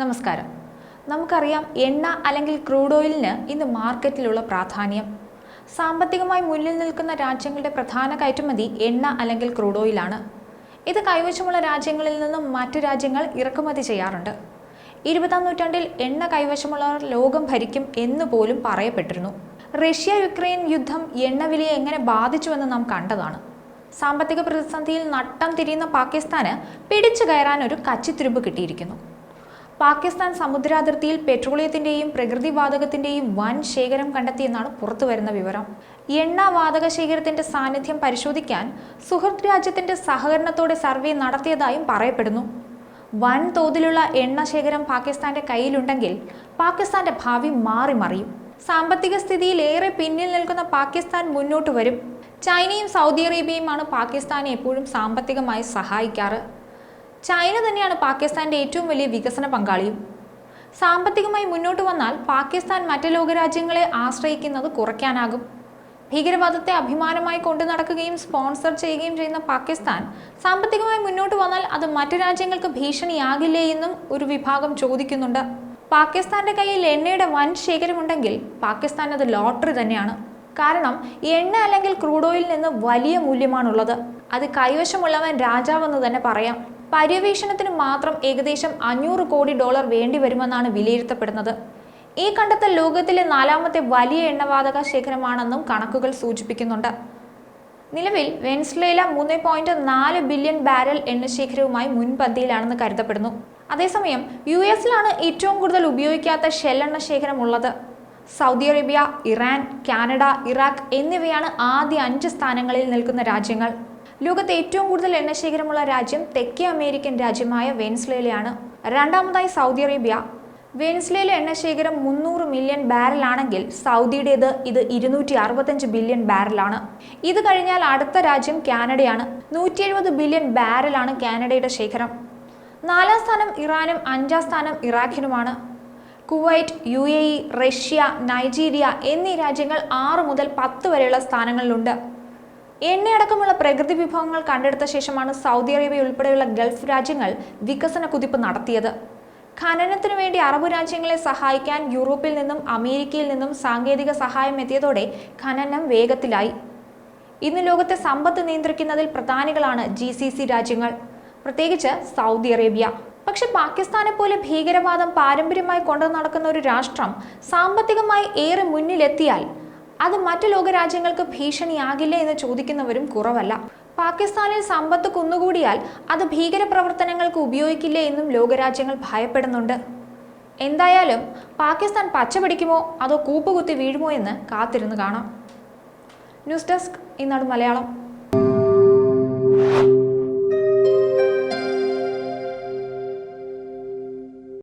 നമസ്കാരം. നമുക്കറിയാം എണ്ണ അല്ലെങ്കിൽ ക്രൂഡ് ഓയിലിന് ഇന്ന് മാർക്കറ്റിലുള്ള പ്രാധാന്യം. സാമ്പത്തികമായി മുന്നിൽ നിൽക്കുന്ന രാജ്യങ്ങളുടെ പ്രധാന കയറ്റുമതി എണ്ണ അല്ലെങ്കിൽ ക്രൂഡ് ഓയിലാണ്. ഇത് കൈവശമുള്ള രാജ്യങ്ങളിൽ നിന്നും മറ്റു രാജ്യങ്ങൾ ഇറക്കുമതി ചെയ്യാറുണ്ട്. 20-ാം നൂറ്റാണ്ടിൽ എണ്ണ കൈവശമുള്ളവർ ലോകം ഭരിക്കും എന്ന് പോലും പറയപ്പെട്ടിരുന്നു. റഷ്യ-യുക്രൈൻ യുദ്ധം എണ്ണവിലയെ എങ്ങനെ ബാധിച്ചുവെന്ന് നാം കണ്ടതാണ്. സാമ്പത്തിക പ്രതിസന്ധിയിൽ നട്ടം തിരിയുന്ന പാകിസ്ഥാന് പിടിച്ചു കയറാൻ ഒരു കച്ചിത്തുരുമ്പ് കിട്ടിയിരിക്കുന്നു. പാകിസ്ഥാൻ സമുദ്രാതിർത്തിയിൽ പെട്രോളിയത്തിന്റെയും പ്രകൃതിവാതകത്തിന്റെയും വൻ ശേഖരം കണ്ടെത്തിയെന്നാണ് പുറത്തുവരുന്ന വിവരം. എണ്ണ വാതക ശേഖരത്തിന്റെ സാന്നിധ്യം പരിശോധിക്കാൻ സുഹൃത്ത് രാജ്യത്തിന്റെ സഹകരണത്തോടെ സർവേ നടത്തിയതായും പറയപ്പെടുന്നു. വൻ തോതിലുള്ള എണ്ണ ശേഖരം പാകിസ്ഥാന്റെ കയ്യിലുണ്ടെങ്കിൽ പാകിസ്ഥാന്റെ ഭാവി മറിയും. സാമ്പത്തിക സ്ഥിതിയിൽ ഏറെ പിന്നിൽ നിൽക്കുന്ന പാകിസ്ഥാൻ മുന്നോട്ട് വരും. ചൈനയും സൗദി അറേബ്യയുമാണ് പാകിസ്ഥാനെ എപ്പോഴും സാമ്പത്തികമായി സഹായിക്കാറ്. ചൈന തന്നെയാണ് പാകിസ്ഥാന്റെ ഏറ്റവും വലിയ വികസന പങ്കാളിയും. സാമ്പത്തികമായി മുന്നോട്ട് വന്നാൽ പാകിസ്ഥാൻ മറ്റ് ലോകരാജ്യങ്ങളെ ആശ്രയിക്കുന്നത് കുറയ്ക്കാനാകും. ഭീകരവാദത്തെ അഭിമാനമായി കൊണ്ടു നടക്കുകയും സ്പോൺസർ ചെയ്യുകയും ചെയ്യുന്ന പാകിസ്ഥാൻ സാമ്പത്തികമായി മുന്നോട്ട് വന്നാൽ അത് മറ്റു രാജ്യങ്ങൾക്ക് ഭീഷണിയാകില്ലേ എന്നും ഒരു വിഭാഗം ചോദിക്കുന്നുണ്ട്. പാകിസ്ഥാന്റെ കയ്യിൽ എണ്ണയുടെ വൻ ശേഖരമുണ്ടെങ്കിൽ പാകിസ്ഥാൻ അത് ലോട്ടറി തന്നെയാണ്. കാരണം എണ്ണ അല്ലെങ്കിൽ ക്രൂഡ് ഓയിലിൽ നിന്ന് വലിയ മൂല്യമാണുള്ളത്. അത് കൈവശമുള്ളവൻ രാജാവെന്ന് തന്നെ പറയാം. പര്യവേഷണത്തിന് മാത്രം ഏകദേശം $500 കോടി വേണ്ടി വരുമെന്നാണ് വിലയിരുത്തപ്പെടുന്നത്. ഈ കണ്ടെത്തൽ ലോകത്തിലെ 4ാമത്തെ വലിയ എണ്ണവാതക ശേഖരമാണെന്നും കണക്കുകൾ സൂചിപ്പിക്കുന്നുണ്ട്. നിലവിൽ വെനസ്വേല 3.4 ബില്യൺ ബാരൽ എണ്ണശേഖരവുമായി മുൻപന്തിയിലാണെന്ന് കരുതപ്പെടുന്നു. അതേസമയം US-ലാണ് ഏറ്റവും കൂടുതൽ ഉപയോഗിക്കാത്ത ഷെല്ലെണ്ണ ശേഖരം ഉള്ളത്. Saudi Arabia, Iran, Canada, Iraq എന്നിവയാണ് ആദ്യ 5 സ്ഥാനങ്ങളിൽ നിൽക്കുന്ന രാജ്യങ്ങൾ. ലോകത്തെ ഏറ്റവും കൂടുതൽ എണ്ണശേഖരമുള്ള രാജ്യം തെക്കേ അമേരിക്കൻ രാജ്യമായ വെനസ്വേലയാണ്. രണ്ടാമതായി സൗദി അറേബ്യ. വെനസ്വേല എണ്ണശേഖരം 300 മില്യൺ ബാരലാണെങ്കിൽ സൗദിയുടേത് ഇത് 265 ബില്യൺ ബാരലാണ്. ഇത് കഴിഞ്ഞാൽ അടുത്ത രാജ്യം കാനഡയാണ്. 170 ബില്യൺ ബാരലാണ് കാനഡയുടെ ശേഖരം. 4ാം സ്ഥാനം ഇറാനും 5ാം സ്ഥാനം ഇറാഖിനുമാണ്. കുവൈറ്റ്, UAE, റഷ്യ, നൈജീരിയ എന്നീ രാജ്യങ്ങൾ 6 മുതൽ 10 വരെയുള്ള സ്ഥാനങ്ങളിലുണ്ട്. എണ്ണയടക്കമുള്ള പ്രകൃതി വിഭവങ്ങൾ കണ്ടെടുത്ത ശേഷമാണ് സൗദി അറേബ്യ ഉൾപ്പെടെയുള്ള ഗൾഫ് രാജ്യങ്ങൾ വികസന കുതിപ്പ് നടത്തിയത്. ഖനനത്തിനു വേണ്ടി അറബ് രാജ്യങ്ങളെ സഹായിക്കാൻ യൂറോപ്പിൽ നിന്നും അമേരിക്കയിൽ നിന്നും സാങ്കേതിക സഹായം എത്തിയതോടെ ഖനനം വേഗത്തിലായി. ഇന്ന് ലോകത്തെ സമ്പത്ത് നിയന്ത്രിക്കുന്നതിൽ പ്രധാനികളാണ് GCC രാജ്യങ്ങൾ, പ്രത്യേകിച്ച് സൗദി അറേബ്യ. പക്ഷെ പാകിസ്ഥാനെ പോലെ ഭീകരവാദം പാരമ്പര്യമായി കൊണ്ടു നടക്കുന്ന ഒരു രാഷ്ട്രം സാമ്പത്തികമായി ഏറെ മുന്നിലെത്തിയാൽ അത് മറ്റു ലോകരാജ്യങ്ങൾക്ക് ഭീഷണിയാകില്ലേ എന്ന് ചോദിക്കുന്നവരും കുറവല്ല. പാകിസ്ഥാനിൽ സമ്പത്ത് കുന്നുകൂടിയാൽ അത് ഭീകരപ്രവർത്തനങ്ങൾക്ക് ഉപയോഗിക്കില്ലേ എന്നും ലോകരാജ്യങ്ങൾ ഭയപ്പെടുന്നുണ്ട്. എന്തായാലും പാകിസ്ഥാൻ പച്ചപിടിക്കുമോ അതോ കൂപ്പുകുത്തി വീഴുമോ എന്ന് കാത്തിരുന്ന് കാണാം. ന്യൂസ് ഡെസ്ക്, ഈനാട് മലയാളം.